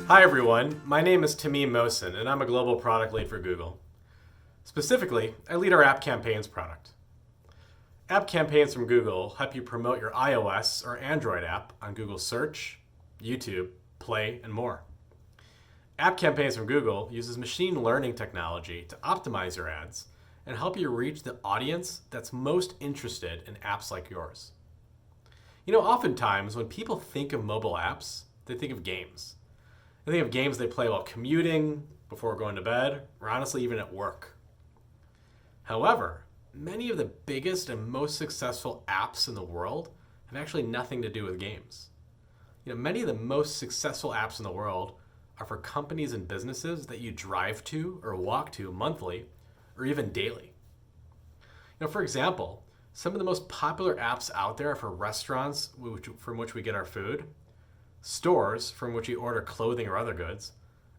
Hi everyone, my name is Tamim Mohsen and I'm a global product lead for Google. Specifically, I lead our App Campaigns product. App Campaigns from Google help you promote your iOS or Android app on Google Search, YouTube, Play, and more. App Campaigns from Google uses machine learning technology to optimize your ads and help you reach the audience that's most interested in apps like yours. Oftentimes when people think of mobile apps, they think of games. They think of games they play while commuting, before going to bed, or honestly even at work. However, many of the biggest and most successful apps in the world have actually nothing to do with games. Many of the most successful apps in the world are for companies and businesses that you drive to or walk to monthly or even daily. For example, some of the most popular apps out there are for restaurants from which we get our food, stores from which we order clothing or other goods,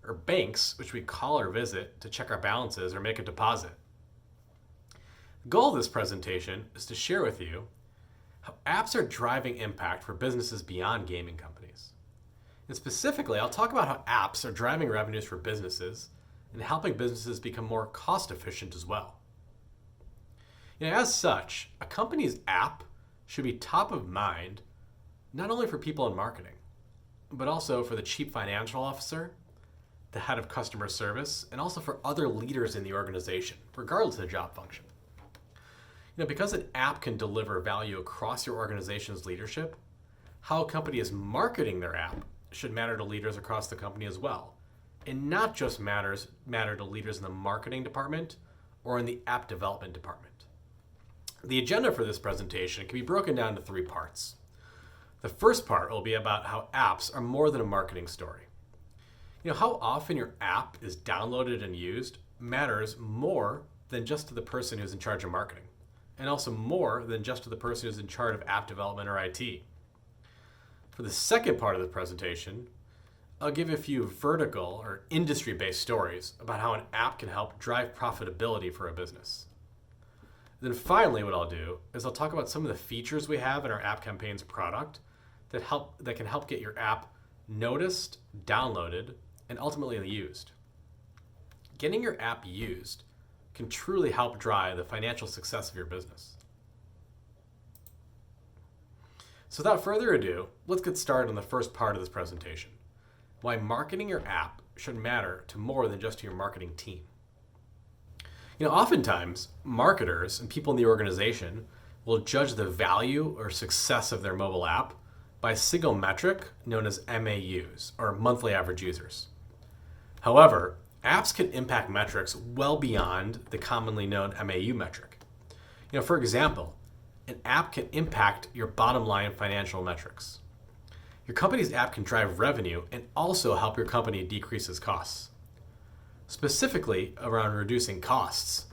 or banks which we call or visit to check our balances or make a deposit. The goal of this presentation is to share with you how apps are driving impact for businesses beyond gaming companies. And specifically, I'll talk about how apps are driving revenues for businesses and helping businesses become more cost efficient as well. As such, a company's app should be top of mind not only for people in marketing, but also for the chief financial officer, the head of customer service, and also for other leaders in the organization, regardless of the job function. Because an app can deliver value across your organization's leadership, how a company is marketing their app should matter to leaders across the company as well, and not just matter to leaders in the marketing department or in the app development department. The agenda for this presentation can be broken down into 3 parts. The first part will be about how apps are more than a marketing story. How often your app is downloaded and used matters more than just to the person who's in charge of marketing, and also more than just to the person who's in charge of app development or IT. For the second part of the presentation, I'll give a few vertical or industry-based stories about how an app can help drive profitability for a business. Then finally, what I'll do is I'll talk about some of the features we have in our App Campaigns product that can help get your app noticed, downloaded, and ultimately used. Getting your app used can truly help drive the financial success of your business. So without further ado, let's get started on the first part of this presentation: why marketing your app should matter to more than just your marketing team. Oftentimes, marketers and people in the organization will judge the value or success of their mobile app by a single metric known as MAUs, or monthly average users. However, apps can impact metrics well beyond the commonly known MAU metric. For example, an app can impact your bottom line financial metrics. Your company's app can drive revenue and also help your company decrease its costs. Specifically around reducing costs,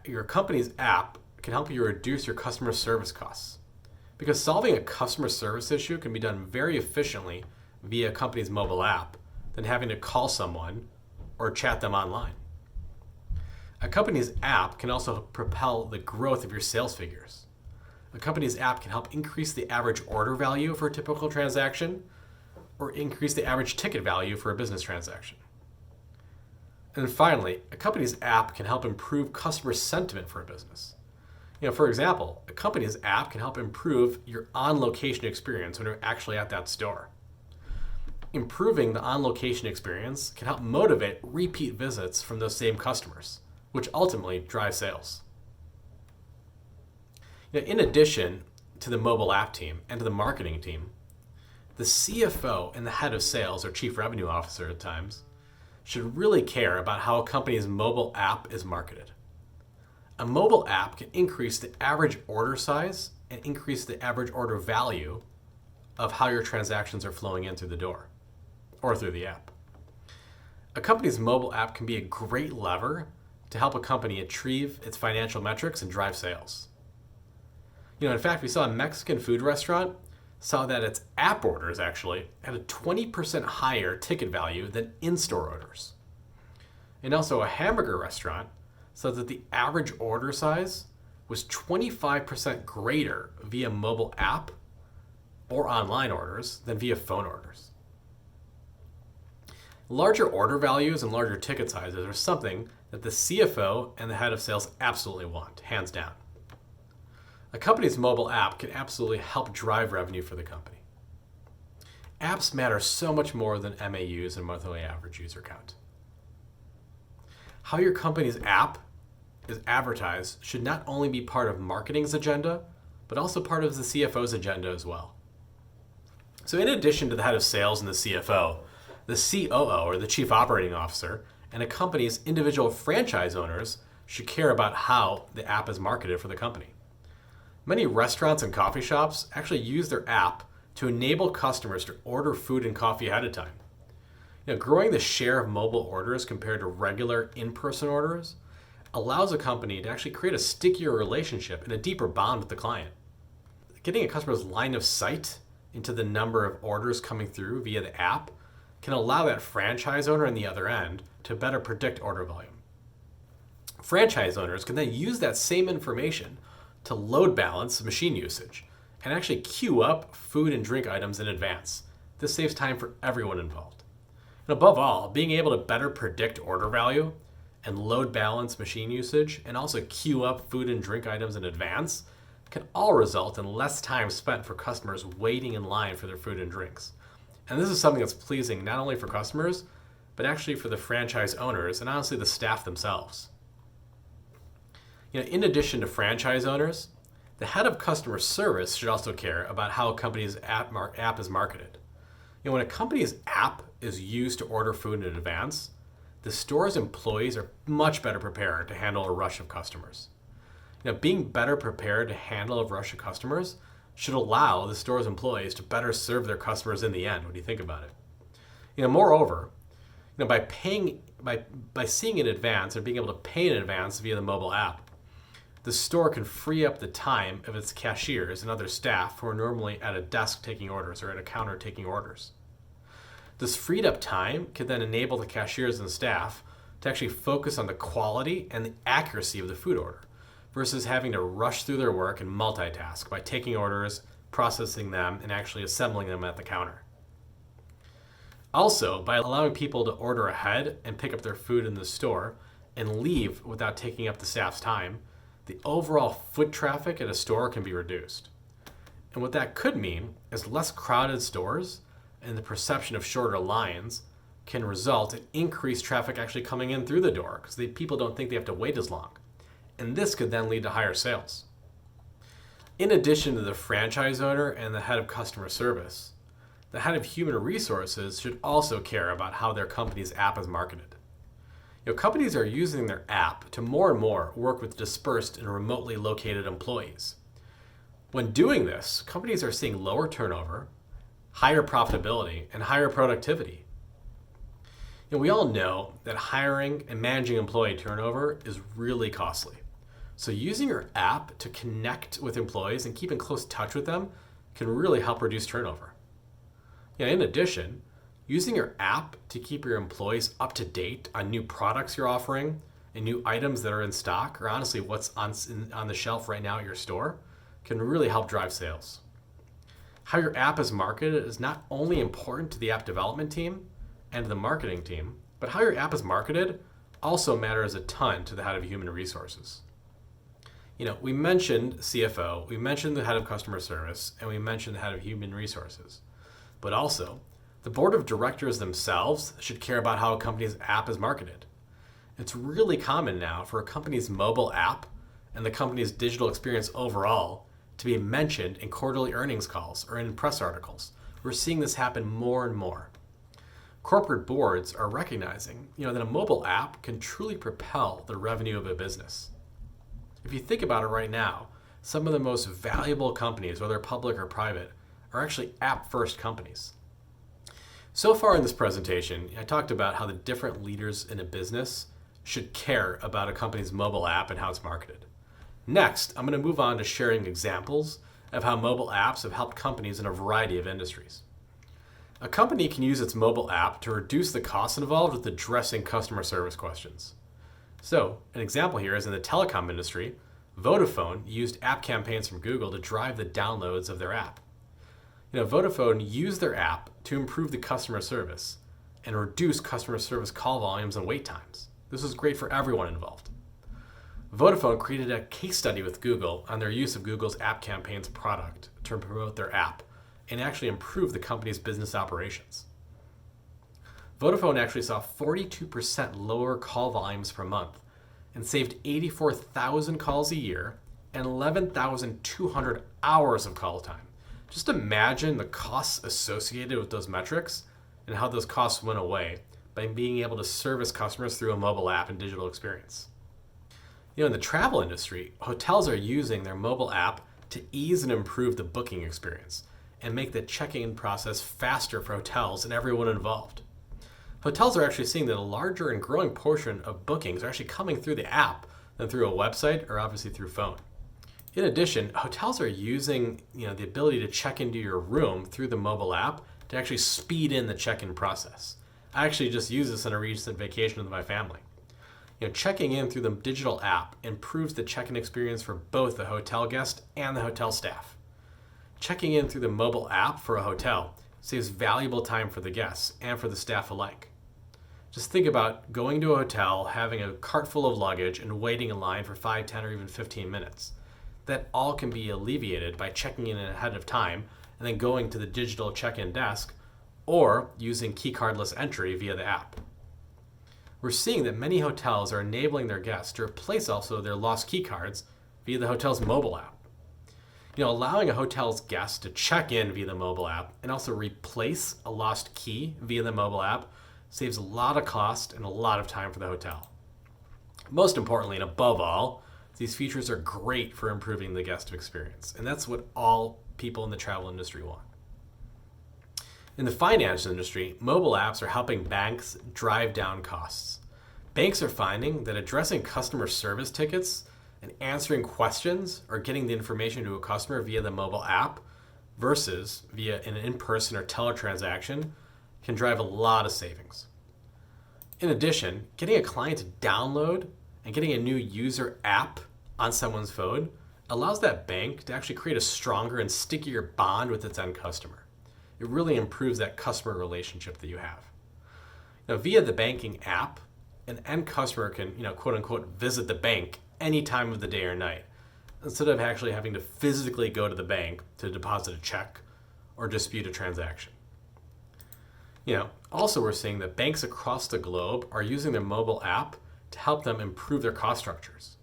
your company's app can help you reduce your customer service costs, because solving a customer service issue can be done very efficiently via a company's mobile app than having to call someone or chat them online. A company's app can also propel the growth of your sales figures. A company's app can help increase the average order value for a typical transaction or increase the average ticket value for a business transaction. And then finally, a company's app can help improve customer sentiment for a business. For example, a company's app can help improve your on-location experience when you're actually at that store. Improving the on-location experience can help motivate repeat visits from those same customers, which ultimately drives sales. In addition to the mobile app team and to the marketing team, the CFO and the head of sales, or chief revenue officer at times, should really care about how a company's mobile app is marketed. A mobile app can increase the average order size and increase the average order value of how your transactions are flowing in through the door or through the app. A company's mobile app can be a great lever to help a company achieve its financial metrics and drive sales. In fact, we saw a Mexican food restaurant saw that its app orders actually had a 20% higher ticket value than in-store orders. And also a hamburger restaurant saw that the average order size was 25% greater via mobile app or online orders than via phone orders. Larger order values and larger ticket sizes are something that the CFO and the head of sales absolutely want, hands down. A company's mobile app can absolutely help drive revenue for the company. Apps matter so much more than MAUs and monthly average user count. How your company's app is advertised should not only be part of marketing's agenda, but also part of the CFO's agenda as well. So in addition to the head of sales and the CFO, the COO, or the chief operating officer, and a company's individual franchise owners should care about how the app is marketed for the company. Many restaurants and coffee shops actually use their app to enable customers to order food and coffee ahead of time. Growing the share of mobile orders compared to regular in-person orders allows a company to actually create a stickier relationship and a deeper bond with the client. Getting a customer's line of sight into the number of orders coming through via the app can allow that franchise owner on the other end to better predict order volume. Franchise owners can then use that same information to load balance machine usage and actually queue up food and drink items in advance. This saves time for everyone involved. And above all, being able to better predict order value and load balance machine usage and also queue up food and drink items in advance can all result in less time spent for customers waiting in line for their food and drinks. And this is something that's pleasing not only for customers, but actually for the franchise owners and honestly the staff themselves. In addition to franchise owners, the head of customer service should also care about how a company's app is marketed. When a company's app is used to order food in advance, the store's employees are much better prepared to handle a rush of customers. Being better prepared to handle a rush of customers should allow the store's employees to better serve their customers in the end when you think about it. Moreover, by seeing in advance and being able to pay in advance via the mobile app, the store can free up the time of its cashiers and other staff who are normally at a desk taking orders or at a counter taking orders. This freed up time can then enable the cashiers and staff to actually focus on the quality and the accuracy of the food order versus having to rush through their work and multitask by taking orders, processing them, and actually assembling them at the counter. Also, by allowing people to order ahead and pick up their food in the store and leave without taking up the staff's time, the overall foot traffic at a store can be reduced. And what that could mean is less crowded stores and the perception of shorter lines can result in increased traffic actually coming in through the door because people don't think they have to wait as long. And this could then lead to higher sales. In addition to the franchise owner and the head of customer service, the head of human resources should also care about how their company's app is marketed. Companies are using their app to more and more work with dispersed and remotely located employees. When doing this, companies are seeing lower turnover, higher profitability, and higher productivity. We all know that hiring and managing employee turnover is really costly. So using your app to connect with employees and keep in close touch with them can really help reduce turnover. In addition, using your app to keep your employees up to date on new products you're offering and new items that are in stock, or honestly what's on the shelf right now at your store, can really help drive sales. How your app is marketed is not only important to the app development team and to the marketing team, but how your app is marketed also matters a ton to the head of human resources. We mentioned CFO, we mentioned the head of customer service, and we mentioned the head of human resources. But also, the board of directors themselves should care about how a company's app is marketed. It's really common now for a company's mobile app and the company's digital experience overall to be mentioned in quarterly earnings calls or in press articles. We're seeing this happen more and more. Corporate boards are recognizing that a mobile app can truly propel the revenue of a business. If you think about it right now, some of the most valuable companies, whether public or private, are actually app-first companies. So far in this presentation, I talked about how the different leaders in a business should care about a company's mobile app and how it's marketed. Next, I'm going to move on to sharing examples of how mobile apps have helped companies in a variety of industries. A company can use its mobile app to reduce the costs involved with addressing customer service questions. So, an example here is in the telecom industry, Vodafone used app campaigns from Google to drive the downloads of their app. Vodafone used their app to improve the customer service and reduce customer service call volumes and wait times. This was great for everyone involved. Vodafone created a case study with Google on their use of Google's App Campaigns product to promote their app and actually improve the company's business operations. Vodafone actually saw 42% lower call volumes per month and saved 84,000 calls a year and 11,200 hours of call time. Just imagine the costs associated with those metrics and how those costs went away by being able to service customers through a mobile app and digital experience. In the travel industry, hotels are using their mobile app to ease and improve the booking experience and make the check-in process faster for hotels and everyone involved. Hotels are actually seeing that a larger and growing portion of bookings are actually coming through the app than through a website or obviously through phone. In addition, hotels are using the ability to check into your room through the mobile app to actually speed in the check-in process. I actually just used this on a recent vacation with my family. Checking in through the digital app improves the check-in experience for both the hotel guest and the hotel staff. Checking in through the mobile app for a hotel saves valuable time for the guests and for the staff alike. Just think about going to a hotel, having a cart full of luggage, and waiting in line for 5, 10, or even 15 minutes. That all can be alleviated by checking in ahead of time and then going to the digital check-in desk or using keycardless entry via the app. We're seeing that many hotels are enabling their guests to replace also their lost key cards via the hotel's mobile app. Allowing a hotel's guests to check in via the mobile app and also replace a lost key via the mobile app saves a lot of cost and a lot of time for the hotel. Most importantly, and above all, these features are great for improving the guest experience, and that's what all people in the travel industry want. In the finance industry, mobile apps are helping banks drive down costs. Banks are finding that addressing customer service tickets and answering questions or getting the information to a customer via the mobile app versus via an in-person or teletransaction can drive a lot of savings. In addition, getting a client to download and getting a new user app on someone's phone allows that bank to actually create a stronger and stickier bond with its end customer. It really improves that customer relationship that you have. Now, via the banking app, an end customer can, quote unquote, visit the bank any time of the day or night, instead of actually having to physically go to the bank to deposit a check or dispute a transaction. Also we're seeing that banks across the globe are using their mobile app to help them improve their cost structures.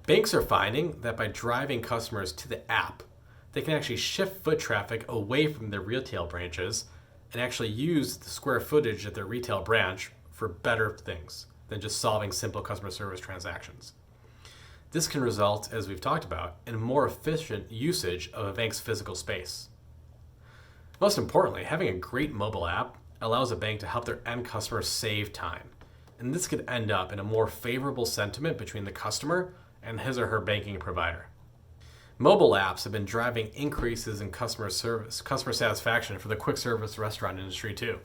Banks are finding that by driving customers to the app, they can actually shift foot traffic away from their retail branches and actually use the square footage at their retail branch for better things than just solving simple customer service transactions. This can result, as we've talked about, in more efficient usage of a bank's physical space. Most importantly, having a great mobile app allows a bank to help their end customers save time, and this could end up in a more favorable sentiment between the customer and his or her banking provider. Mobile apps have been driving increases in customer satisfaction for the quick service restaurant industry too.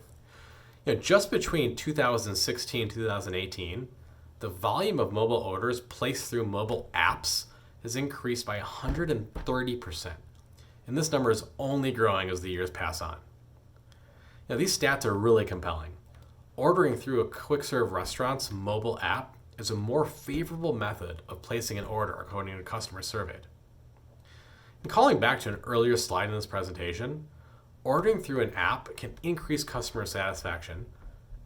Just between 2016 and 2018, the volume of mobile orders placed through mobile apps has increased by 130%. And this number is only growing as the years pass on. These stats are really compelling. Ordering through a quick serve restaurant's mobile app is a more favorable method of placing an order according to customers surveyed. And calling back to an earlier slide in this presentation, ordering through an app can increase customer satisfaction,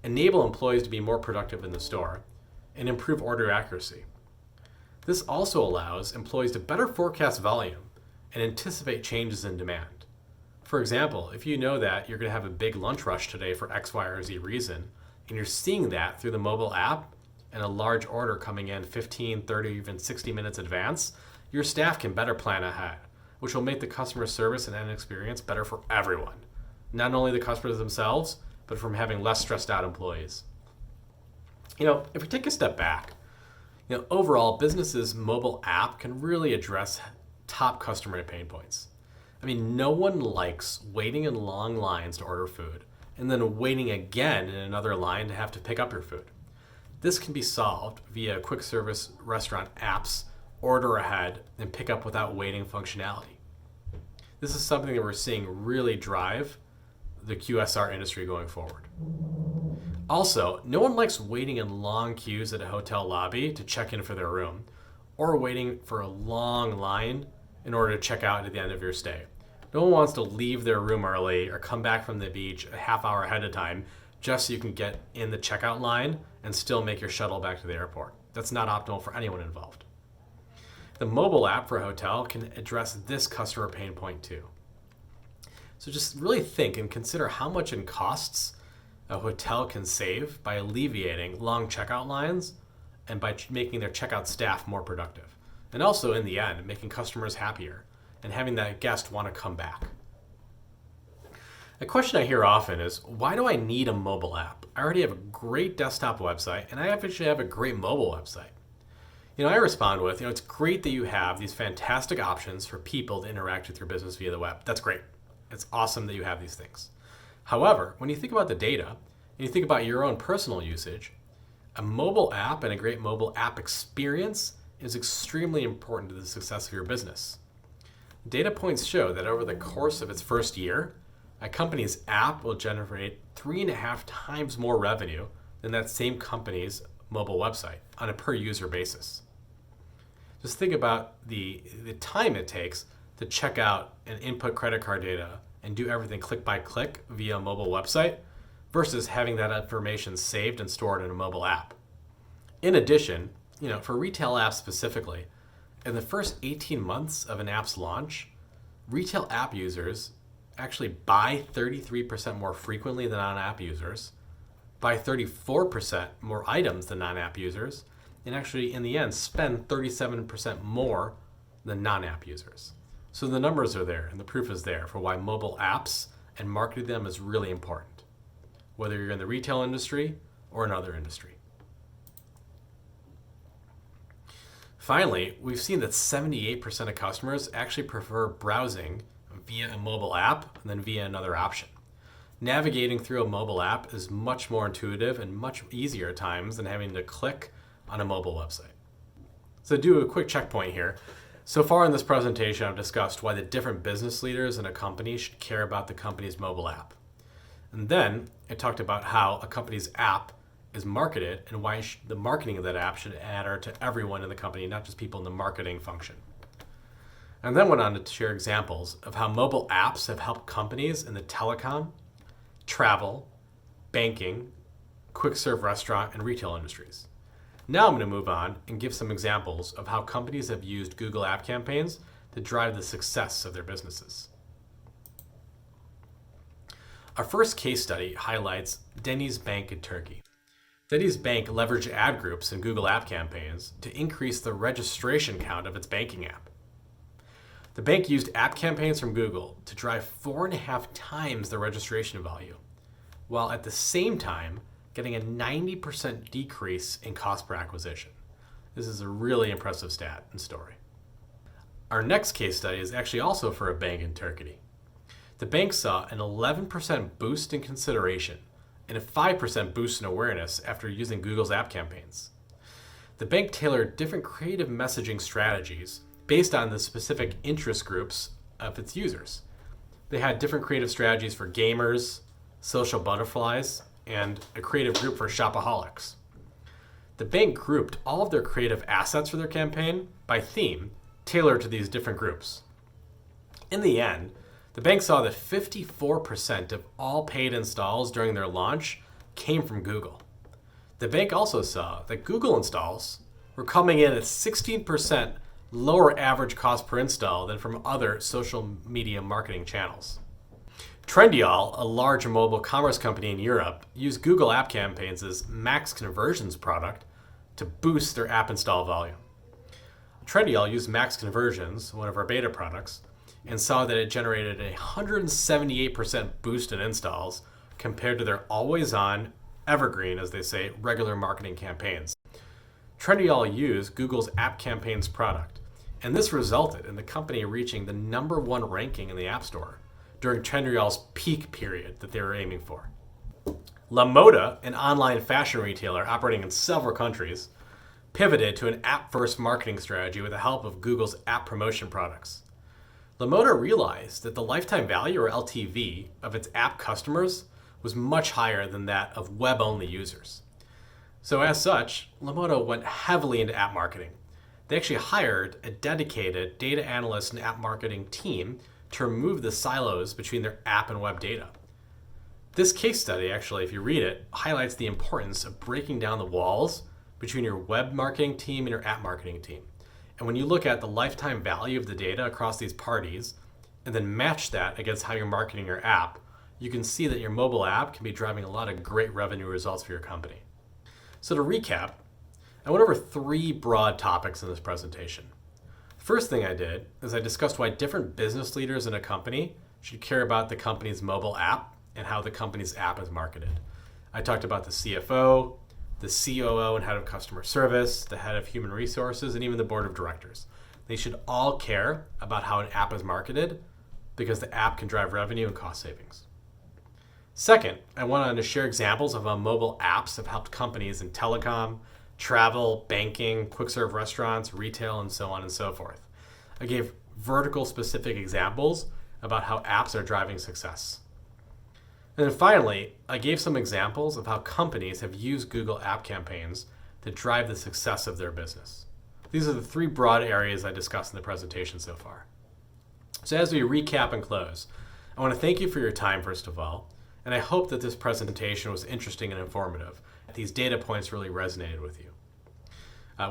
enable employees to be more productive in the store, and improve order accuracy. This also allows employees to better forecast volume and anticipate changes in demand. For example, if you know that you're going to have a big lunch rush today for X, Y, or Z reason, and you're seeing that through the mobile app and a large order coming in 15, 30, even 60 minutes advance, your staff can better plan ahead, which will make the customer service and end experience better for everyone. Not only the customers themselves, but from having less stressed out employees. If we take a step back, overall, businesses' mobile app can really address top customer pain points. No one likes waiting in long lines to order food and then waiting again in another line to have to pick up your food. This can be solved via quick service restaurant apps, order ahead, and pick up without waiting functionality. This is something that we're seeing really drive the QSR industry going forward. Also, no one likes waiting in long queues at a hotel lobby to check in for their room, or waiting for a long line in order to check out at the end of your stay. No one wants to leave their room early or come back from the beach a half hour ahead of time just so you can get in the checkout line and still make your shuttle back to the airport. That's not optimal for anyone involved. The mobile app for a hotel can address this customer pain point too. So just really think and consider how much in costs a hotel can save by alleviating long checkout lines and by making their checkout staff more productive. And also, in the end, making customers happier and having that guest want to come back. A question I hear often is, why do I need a mobile app? I already have a great desktop website, and I actually have a great mobile website. I respond with, it's great that you have these fantastic options for people to interact with your business via the web. That's great. It's awesome that you have these things. However, when you think about the data, and you think about your own personal usage, a mobile app and a great mobile app experience is extremely important to the success of your business. Data points show that over the course of its first year, a company's app will generate 3.5 times more revenue than that same company's mobile website on a per user basis. Just think about the time it takes to check out and input credit card data and do everything click by click via a mobile website versus having that information saved and stored in a mobile app. In addition, for retail apps specifically, in the first 18 months of an app's launch, retail app users actually buy 33% more frequently than non-app users, buy 34% more items than non-app users, and actually in the end spend 37% more than non-app users. So the numbers are there and the proof is there for why mobile apps and marketing them is really important, whether you're in the retail industry or another industry. Finally, we've seen that 78% of customers actually prefer browsing via a mobile app than via another option. Navigating through a mobile app is much more intuitive and much easier at times than having to click on a mobile website. So do a quick checkpoint here. So far in this presentation, I've discussed why the different business leaders in a company should care about the company's mobile app. And then I talked about how a company's app is marketed and why the marketing of that app should matter to everyone in the company, not just people in the marketing function. And then went on to share examples of how mobile apps have helped companies in the telecom, travel, banking, quick serve restaurant, and retail industries. Now I'm going to move on and give some examples of how companies have used Google App Campaigns to drive the success of their businesses. Our first case study highlights Deniz Bank in Turkey. Deniz Bank leveraged ad groups and Google App Campaigns to increase the registration count of its banking app. The bank used app campaigns from Google to drive 4.5 times the registration value, while at the same time getting a 90% decrease in cost per acquisition. This is a really impressive stat and story. Our next case study is actually also for a bank in Turkey. The bank saw an 11% boost in consideration and a 5% boost in awareness after using Google's app campaigns. The bank tailored different creative messaging strategies based on the specific interest groups of its users. They had different creative strategies for gamers, social butterflies, and a creative group for shopaholics. The bank grouped all of their creative assets for their campaign by theme, tailored to these different groups. In the end, the bank saw that 54% of all paid installs during their launch came from Google. The bank also saw that Google installs were coming in at 16% lower average cost per install than from other social media marketing channels. Trendyol, a large mobile commerce company in Europe, used Google App Campaigns' Max Conversions product to boost their app install volume. Trendyol used Max Conversions, one of our beta products, and saw that it generated a 178% boost in installs compared to their always-on, evergreen, as they say, regular marketing campaigns. Trendyol used Google's App Campaigns product, and this resulted in the company reaching the #1 ranking in the App Store during Trendyol's peak period that they were aiming for. La Moda, an online fashion retailer operating in several countries, pivoted to an app-first marketing strategy with the help of Google's app promotion products. La Moda realized that the lifetime value, or LTV, of its app customers was much higher than that of web-only users. So as such, Lamodo went heavily into app marketing. They actually hired a dedicated data analyst and app marketing team to remove the silos between their app and web data. This case study, actually, if you read it, highlights the importance of breaking down the walls between your web marketing team and your app marketing team. And when you look at the lifetime value of the data across these parties, and then match that against how you're marketing your app, you can see that your mobile app can be driving a lot of great revenue results for your company. So to recap, I went over 3 broad topics in this presentation. First thing I did is I discussed why different business leaders in a company should care about the company's mobile app and how the company's app is marketed. I talked about the CFO, the COO and head of customer service, the head of human resources, and even the board of directors. They should all care about how an app is marketed because the app can drive revenue and cost savings. Second, I wanted to share examples of how mobile apps have helped companies in telecom, travel, banking, quick serve restaurants, retail, and so on and so forth. I gave vertical specific examples about how apps are driving success. And then finally, I gave some examples of how companies have used Google App Campaigns to drive the success of their business. These are the 3 broad areas I discussed in the presentation so far. So as we recap and close, I want to thank you for your time, first of all, and I hope that this presentation was interesting and informative. These data points really resonated with you.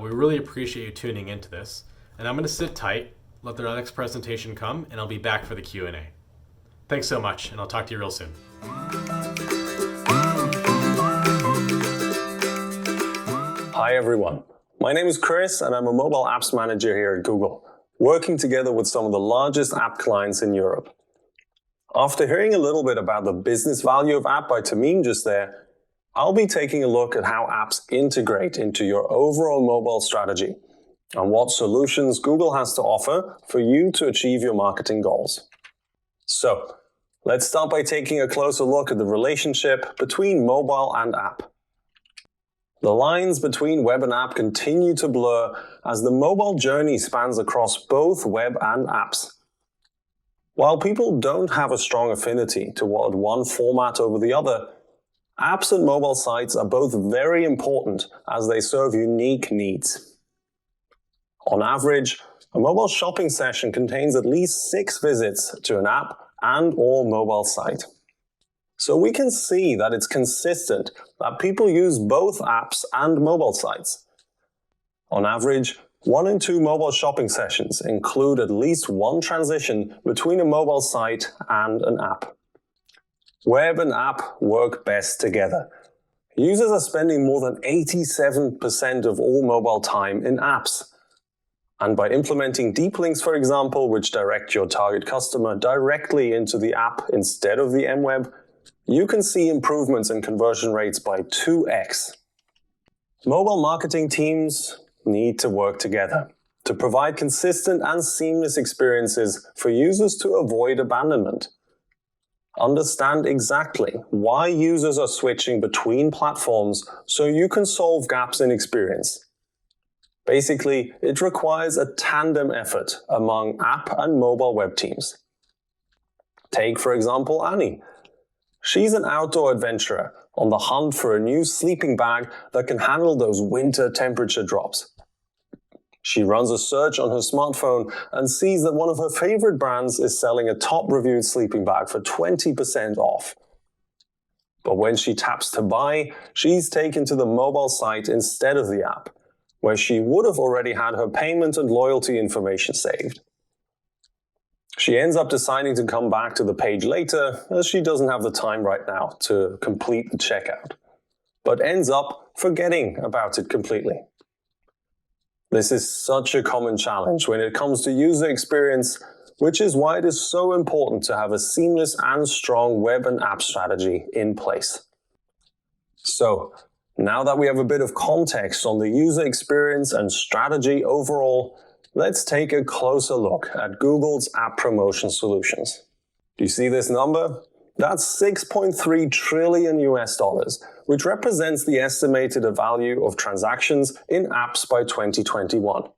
We really appreciate you tuning into this, and I'm going to sit tight, let the next presentation come, and I'll be back for the Q&A. Thanks so much, and I'll talk to you real soon. Hi everyone, my name is Chris and I'm a mobile apps manager here at Google, working together with some of the largest app clients in Europe. After hearing a little bit about the business value of app by Tamim just there, I'll be taking a look at how apps integrate into your overall mobile strategy and what solutions Google has to offer for you to achieve your marketing goals. So, let's start by taking a closer look at the relationship between mobile and app. The lines between web and app continue to blur as the mobile journey spans across both web and apps. While people don't have a strong affinity toward one format over the other, apps and mobile sites are both very important as they serve unique needs. On average, a mobile shopping session contains at least 6 visits to an app and/or mobile site. So we can see that it's consistent that people use both apps and mobile sites. On average, 1 in 2 mobile shopping sessions include at least one transition between a mobile site and an app. Web and app work best together. Users are spending more than 87% of all mobile time in apps. And by implementing deep links, for example, which direct your target customer directly into the app instead of the mWeb, you can see improvements in conversion rates by 2x. Mobile marketing teams need to work together to provide consistent and seamless experiences for users to avoid abandonment. Understand exactly why users are switching between platforms so you can solve gaps in experience. Basically, it requires a tandem effort among app and mobile web teams. Take, for example, Annie. She's an outdoor adventurer on the hunt for a new sleeping bag that can handle those winter temperature drops. She runs a search on her smartphone and sees that one of her favorite brands is selling a top-reviewed sleeping bag for 20% off. But when she taps to buy, she's taken to the mobile site instead of the app, where she would have already had her payment and loyalty information saved. She ends up deciding to come back to the page later, as she doesn't have the time right now to complete the checkout, but ends up forgetting about it completely. This is such a common challenge when it comes to user experience, which is why it is so important to have a seamless and strong web and app strategy in place. So, now that we have a bit of context on the user experience and strategy overall, let's take a closer look at Google's app promotion solutions. Do you see this number? That's $6.3 trillion US, which represents the estimated value of transactions in apps by 2021.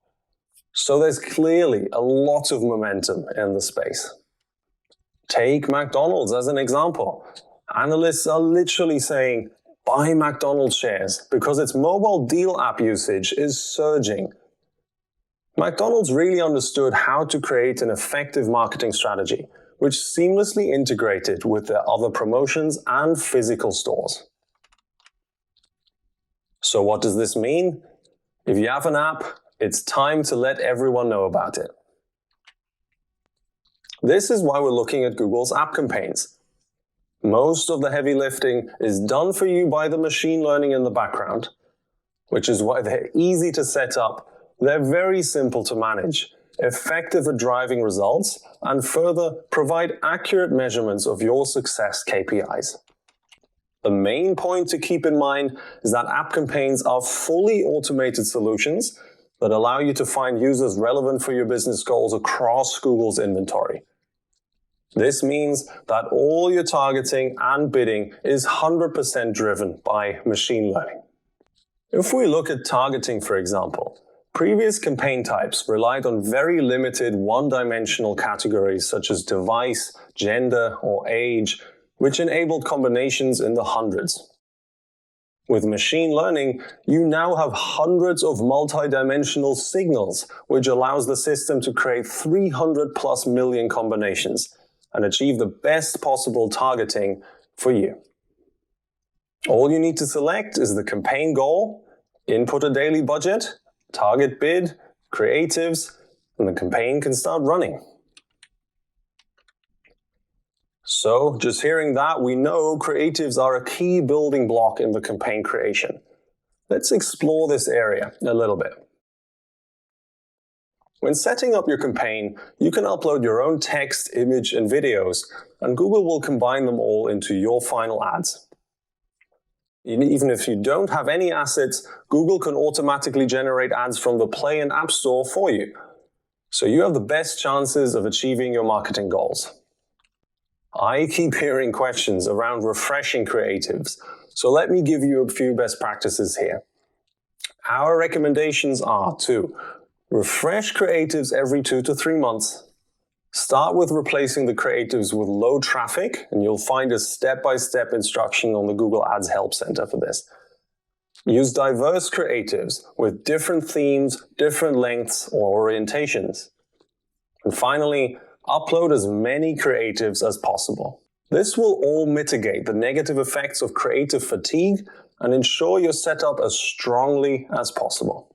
So there's clearly a lot of momentum in the space. Take McDonald's as an example. Analysts are literally saying, buy McDonald's shares because its mobile deal app usage is surging. McDonald's really understood how to create an effective marketing strategy, which seamlessly integrated with their other promotions and physical stores. So what does this mean? If you have an app, it's time to let everyone know about it. This is why we're looking at Google's app campaigns. Most of the heavy lifting is done for you by the machine learning in the background, which is why they're easy to set up, they're very simple to manage, effective at driving results, and further provide accurate measurements of your success KPIs. The main point to keep in mind is that app campaigns are fully automated solutions that allow you to find users relevant for your business goals across Google's inventory. This means that all your targeting and bidding is 100% driven by machine learning. If we look at targeting, for example, previous campaign types relied on very limited one-dimensional categories such as device, gender, or age, which enabled combinations in the hundreds. With machine learning, you now have hundreds of multi-dimensional signals, which allows the system to create 300+ million combinations and achieve the best possible targeting for you. All you need to select is the campaign goal, input a daily budget, target bid, creatives, and the campaign can start running. So, just hearing that, we know creatives are a key building block in the campaign creation. Let's explore this area a little bit. When setting up your campaign, you can upload your own text, image, and videos, and Google will combine them all into your final ads. Even if you don't have any assets, Google can automatically generate ads from the Play and App Store for you. So you have the best chances of achieving your marketing goals. I keep hearing questions around refreshing creatives, so let me give you a few best practices here. Our recommendations are to refresh creatives every 2 to 3 months. Start with replacing the creatives with low traffic, and you'll find a step-by-step instruction on the Google Ads Help Center for this. Use diverse creatives with different themes, different lengths, or orientations. And finally, upload as many creatives as possible. This will all mitigate the negative effects of creative fatigue and ensure you're set up as strongly as possible.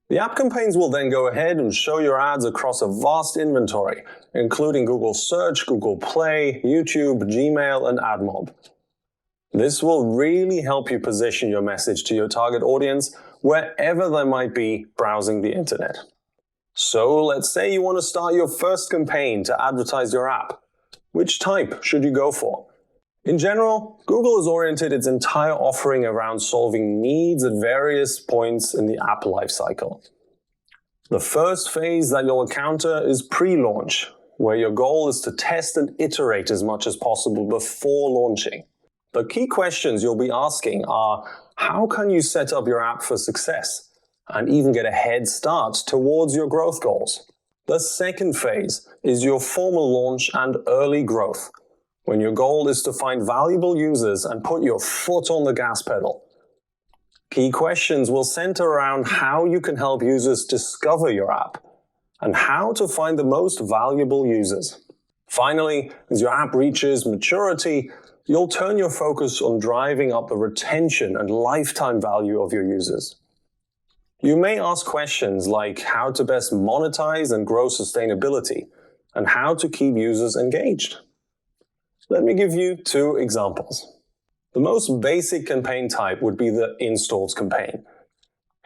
The app campaigns will then go ahead and show your ads across a vast inventory, including Google Search, Google Play, YouTube, Gmail, and AdMob. This will really help you position your message to your target audience wherever they might be browsing the internet. So let's say you want to start your first campaign to advertise your app. Which type should you go for? In general, Google has oriented its entire offering around solving needs at various points in the app lifecycle. The first phase that you'll encounter is pre-launch, where your goal is to test and iterate as much as possible before launching. The key questions you'll be asking are, how can you set up your app for success and even get a head start towards your growth goals? The second phase is your formal launch and early growth, when your goal is to find valuable users and put your foot on the gas pedal. Key questions will center around how you can help users discover your app and how to find the most valuable users. Finally, as your app reaches maturity, you'll turn your focus on driving up the retention and lifetime value of your users. You may ask questions like how to best monetize and grow sustainability, and how to keep users engaged. Let me give you 2 examples. The most basic campaign type would be the installs campaign.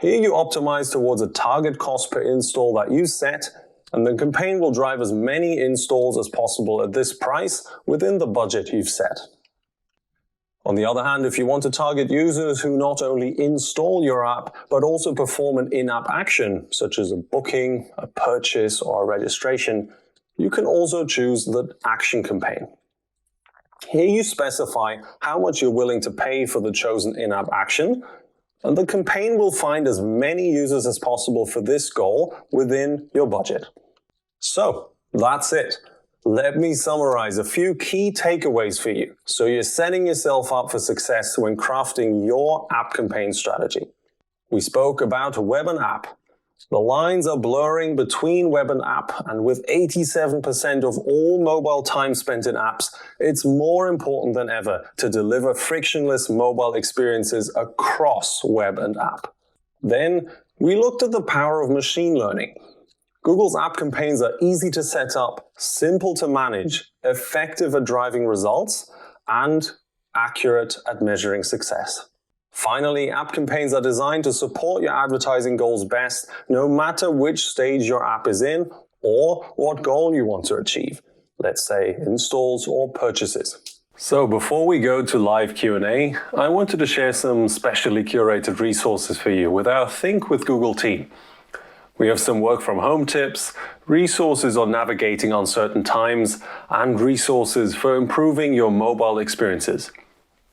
Here you optimize towards a target cost per install that you set, and the campaign will drive as many installs as possible at this price within the budget you've set. On the other hand, if you want to target users who not only install your app, but also perform an in-app action, such as a booking, a purchase, or a registration, you can also choose the action campaign. Here you specify how much you're willing to pay for the chosen in-app action, and the campaign will find as many users as possible for this goal within your budget. So, that's it. Let me summarize a few key takeaways for you so you're setting yourself up for success when crafting your app campaign strategy. We spoke about web and app. The lines are blurring between web and app, and with 87% of all mobile time spent in apps, it's more important than ever to deliver frictionless mobile experiences across web and app. Then, we looked at the power of machine learning. Google's app campaigns are easy to set up, simple to manage, effective at driving results, and accurate at measuring success. Finally, app campaigns are designed to support your advertising goals best, no matter which stage your app is in or what goal you want to achieve. Let's say installs or purchases. So before we go to live Q&A, I wanted to share some specially curated resources for you with our Think with Google team. We have some work from home tips, resources on navigating uncertain times, and resources for improving your mobile experiences.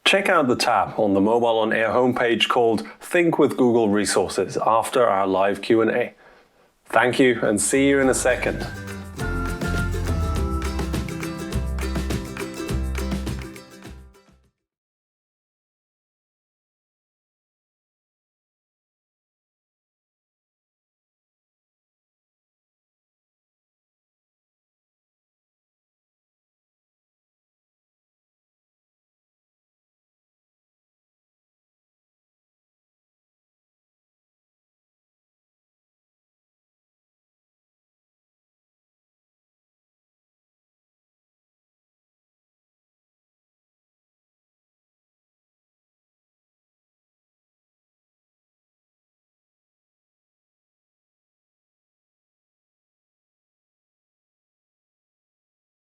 Check out the tab on the Mobile on Air homepage called Think with Google Resources after our live Q&A. Thank you and see you in a second.